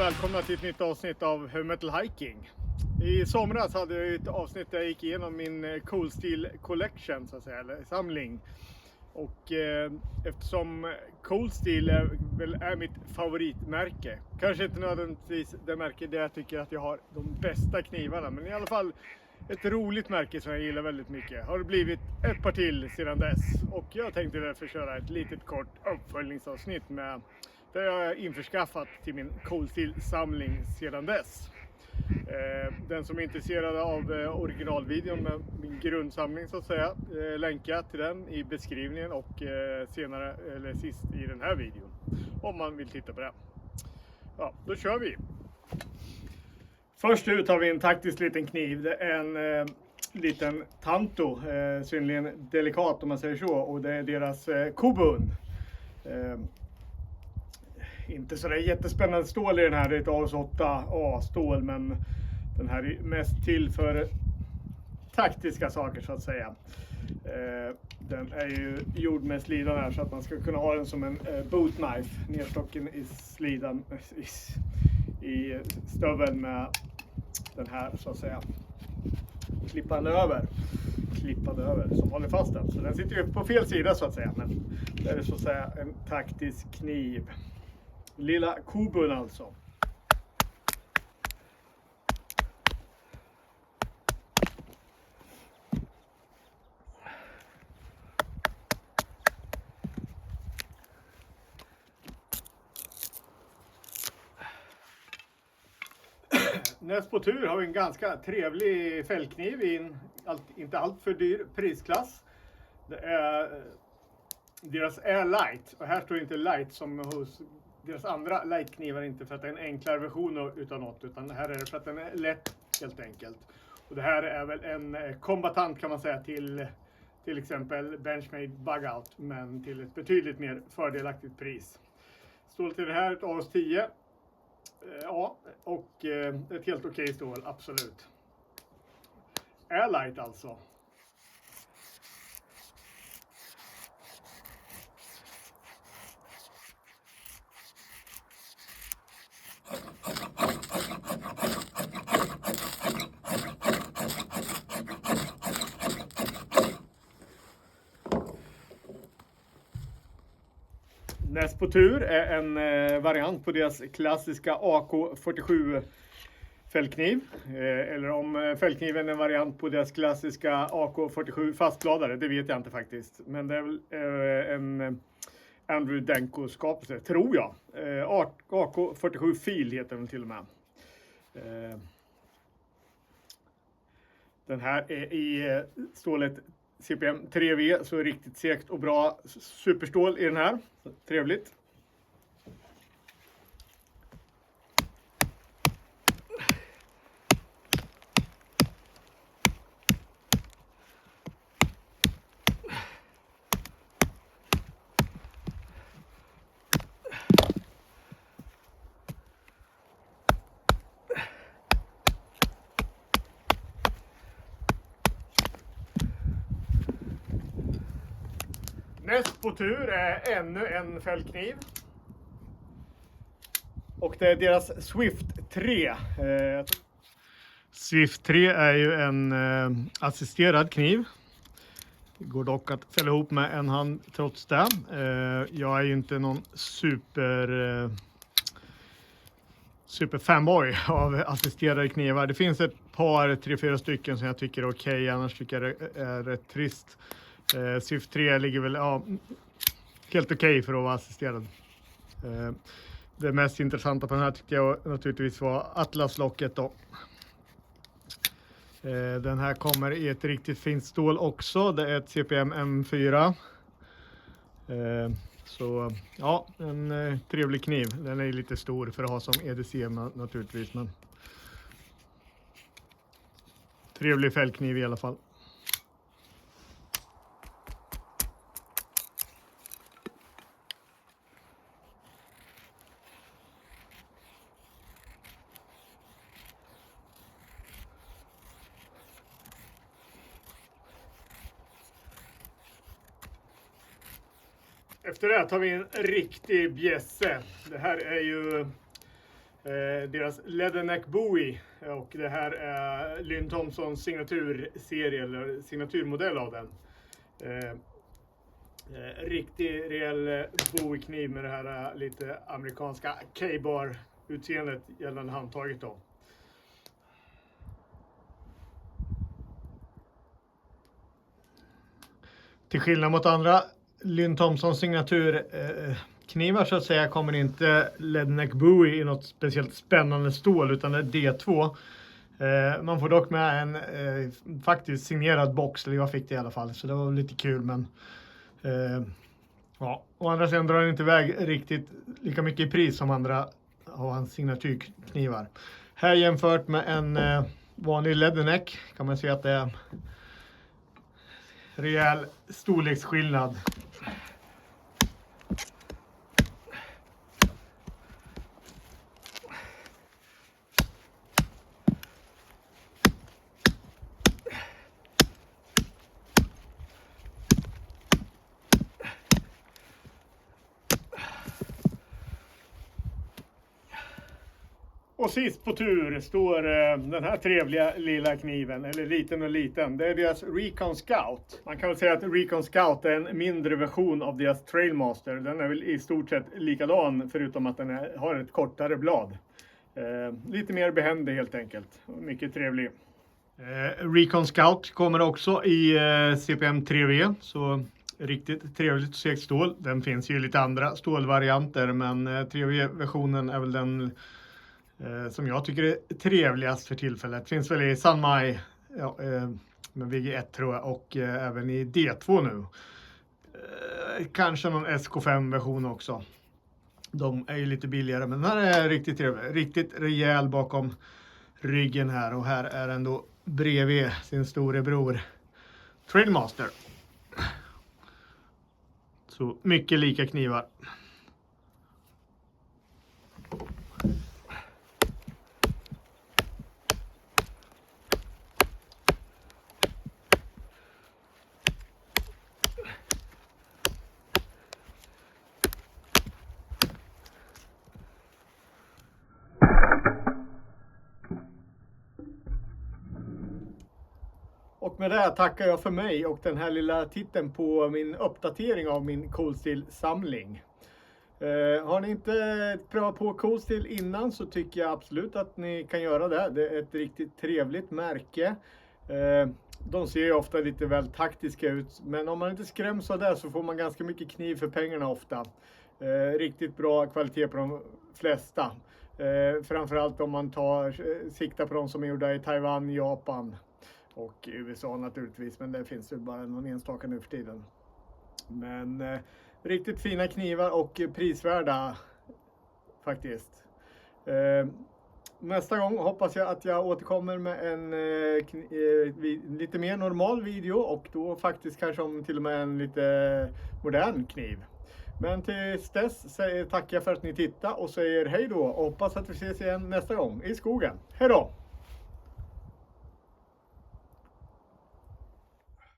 och välkomna till ett nytt avsnitt av Heavy Metal Hiking. I somras hade jag ett avsnitt där jag gick igenom min Cold Steel Collection, så att säga, eller samling. Och eftersom Cold Steel är mitt favoritmärke, kanske inte nödvändigtvis det märke där jag tycker att jag har de bästa knivarna, men i alla fall ett roligt märke som jag gillar väldigt mycket, har det blivit ett par till sedan dess. Och jag tänkte därför köra ett litet kort uppföljningsavsnitt med det jag har införskaffat till min Cold Steel-samling sedan dess. Den som är intresserad av originalvideon med min grundsamling, så att säga, länkar till den i beskrivningen och senare eller sist i den här videon, om man vill titta på det. Ja, då kör vi! Först ut har vi en taktisk liten kniv. Det är en liten Tanto, synnerligen delikat om man säger så, och det är deras Kobun. Inte så där jättespännande stål i den här, det är ett AS 8A stål, men den här är mest till för taktiska saker, så att säga. Den är ju gjord med slidan här så att man ska kunna ha den som en boot knife, nedstocken i slidan i stöveln med den här, så att säga, klippande över som håller fast den. Så den sitter ju på fel sida, så att säga, men det är så att säga en taktisk kniv. Lilla Kobun alltså. Näst på tur har vi en ganska trevlig fällkniv i en inte allt för dyr prisklass. Det är deras Air Light, och här står inte light som hos deras andra lightknivar, inte för att det är en enklare version utav något, utan det här är för att den är lätt, helt enkelt. Och det här är väl en kombatant, kan man säga, till exempel Benchmade Bugout, men till ett betydligt mer fördelaktigt pris. Stål till det här ett AS 10. Ja, och ett helt okej stål, absolut. Airlight alltså. Näst på tur är en variant på deras klassiska AK47 fällkniv. Eller om fällkniven är en variant på deras klassiska AK47 fastbladare, det vet jag inte faktiskt. Men det är väl en Andrew Danko-skapelse, tror jag. AK47 Fil heter den till och med. Den här är i stålet CPM 3V, så riktigt segt och bra superstål i den här. Så, trevligt. Näst på tur är ännu en fällkniv. Och det är deras Swift 3. Swift 3 är ju en assisterad kniv. Det går dock att fälla ihop med en hand trots det. Jag är ju inte någon super fanboy av assisterade knivar. Det finns ett par, 3-4 stycken som jag tycker är okej, annars tycker jag det är rätt trist. Swift 3 ligger väl helt okej för att vara assisterad. Det mest intressanta på den här tyckte jag naturligtvis var Atlas-locket då. Den här kommer i ett riktigt fint stål också. Det är ett CPM M4. Så ja, en trevlig kniv. Den är lite stor för att ha som EDC naturligtvis, men trevlig fällkniv i alla fall. Efter det tar vi en riktig bjässe. Det här är ju deras Leatherneck Bowie, och det här är Lynn Thompsons signaturserie eller signaturmodell av den. Riktig rejäl Bowie-kniv med det här lite amerikanska K-bar utseendet gällande handtaget då. Till skillnad mot andra Lynn Thompson signaturknivar så att säga kommer inte Leatherneck Bowie i något speciellt spännande stål, utan det är D2. Man får dock med en faktiskt signerad box, eller jag fick det i alla fall, så det var lite kul. Men ja, å andra sidan drar den inte iväg riktigt lika mycket i pris som andra av hans signaturknivar. Här jämfört med en vanlig Leatherneck kan man se att det är rejäl storleksskillnad. Och sist på tur står den här trevliga lilla kniven, eller liten och liten. Det är deras Recon Scout. Man kan väl säga att Recon Scout är en mindre version av deras Trailmaster. Den är väl i stort sett likadan, förutom att den har ett kortare blad. Lite mer behändig helt enkelt. Mycket trevlig. Recon Scout kommer också i CPM 3V, så riktigt trevligt segt stål. Den finns ju i lite andra stålvarianter, men 3V-versionen är väl den som jag tycker är trevligast för tillfället. Finns väl i Sanmai med VG1 tror jag, och även i D2 nu. Kanske någon SK5-version också. De är ju lite billigare, men den här är riktigt trevlig. Riktigt rejäl bakom ryggen här, och här är den då bredvid sin storebror Trailmaster. Så mycket lika knivar. Och med det tackar jag för mig och den här lilla titeln på min uppdatering av min Coolsteel-samling. Har ni inte prövat på Coolsteel innan så tycker jag absolut att ni kan göra det. Det är ett riktigt trevligt märke. De ser ju ofta lite väl taktiska ut, men om man inte skräms av det så får man ganska mycket kniv för pengarna ofta. Riktigt bra kvalitet på de flesta. Framförallt om man siktar på de som är gjorda i Taiwan, Japan och USA naturligtvis, men det finns ju bara någon enstaka nu för tiden. Men riktigt fina knivar och prisvärda faktiskt. Nästa gång hoppas jag att jag återkommer med en lite mer normal video, och då faktiskt kanske om till och med en lite modern kniv. Men tills dess tackar jag för att ni tittar och säger hej då, och hoppas att vi ses igen nästa gång i skogen. Hej då!